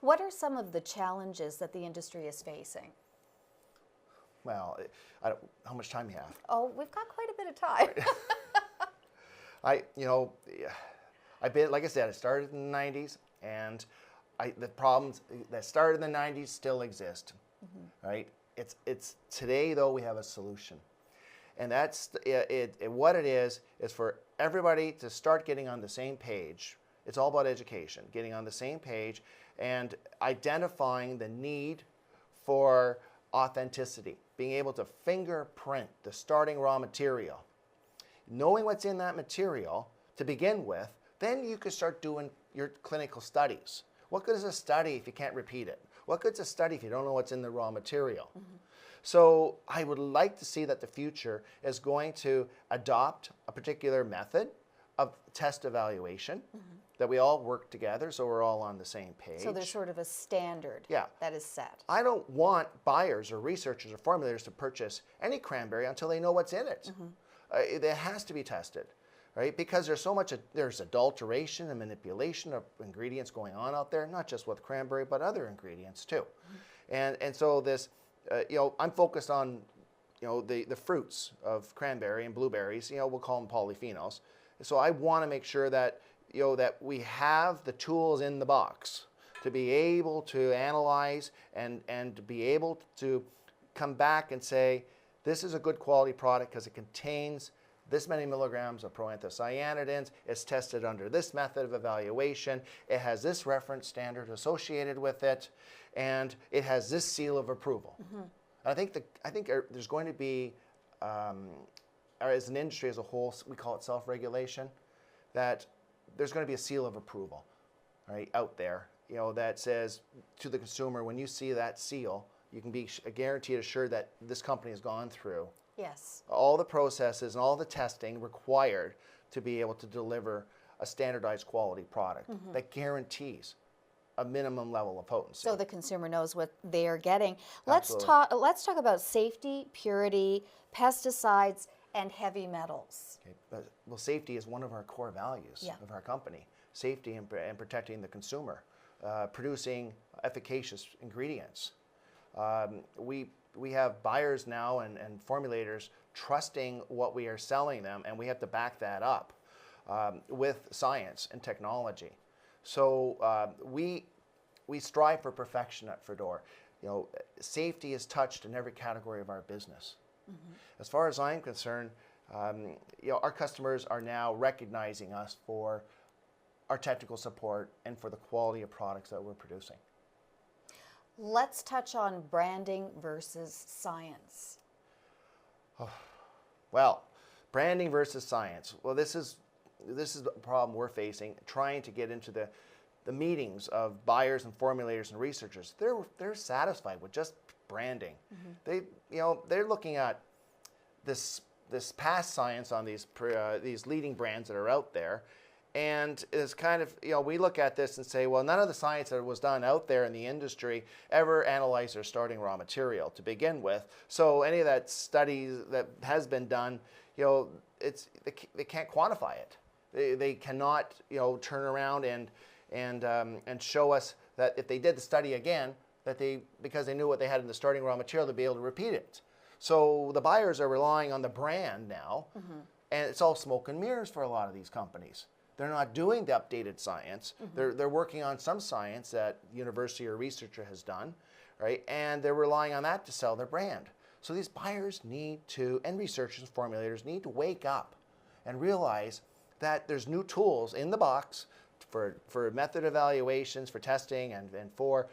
What are some of the challenges that the industry is facing? Well, how much time you have? Oh, we've got quite a bit of time. I've been, like I said, I started in the 90s, and the problems that started in the 90s still exist, right? It's today, though, we have a solution. And that's what it is for everybody to start getting on the same page. It's all about education, getting on the same page and identifying the need for authenticity, being able to fingerprint the starting raw material. Knowing what's in that material to begin with, then you can start doing your clinical studies. What good is a study if you can't repeat it? What good is a study if you don't know what's in the raw material? So I would like to see that the future is going to adopt a particular method of test evaluation, that we all work together so we're all on the same page. So there's sort of a standard that is set. I don't want buyers or researchers or formulators to purchase any cranberry until they know what's in it. It has to be tested, right? Because there's so much, there's adulteration and manipulation of ingredients going on out there, not just with cranberry, but other ingredients too. And so this, I'm focused on, the fruits of cranberry and blueberries, we'll call them polyphenols. So I want to make sure that, that we have the tools in the box to be able to analyze and to be able to come back and say, this is a good quality product because it contains this many milligrams of proanthocyanidins, it's tested under this method of evaluation, it has this reference standard associated with it, and it has this seal of approval. I think there's going to be, as an industry as a whole, we call it self-regulation, that there's going to be a seal of approval, right, out there, that says to the consumer, when you see that seal, you can be guaranteed assured that this company has gone through all the processes and all the testing required to be able to deliver a standardized quality product that guarantees a minimum level of potency. So the consumer knows what they are getting. Let's talk about safety, purity, pesticides, and heavy metals. Okay. Well, safety is one of our core values of our company. Safety and protecting the consumer, producing efficacious ingredients. We have buyers now and formulators trusting what we are selling them, and we have to back that up with science and technology. So we strive for perfection at Fedor. Safety is touched in every category of our business. As far as I'm concerned, our customers are now recognizing us for our technical support and for the quality of products that we're producing. Let's touch on branding versus science. Well, branding versus science. Well, this is the problem we're facing, trying to get into the meetings of buyers and formulators and researchers. They're satisfied with just branding. They're looking at this past science on these leading brands that are out there, and it's kind of, we look at this and say, well, none of the science that was done out there in the industry ever analyzed their starting raw material to begin with. So any of that study that has been done, they can't quantify it. They cannot, turn around and show us that if they did the study again, that because they knew what they had in the starting raw material, they'd be able to repeat it. So the buyers are relying on the brand now, and it's all smoke and mirrors for a lot of these companies. They're not doing the updated science. They're working on some science that university or researcher has done, right? And they're relying on that to sell their brand. So these buyers need to, and researchers and formulators need to wake up and realize that there's new tools in the box for method evaluations, for testing, and for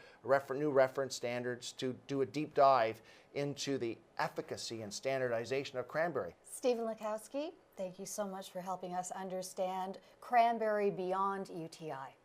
new reference standards to do a deep dive into the efficacy and standardization of cranberry. Stephen Lukawski, thank you so much for helping us understand cranberry beyond UTI.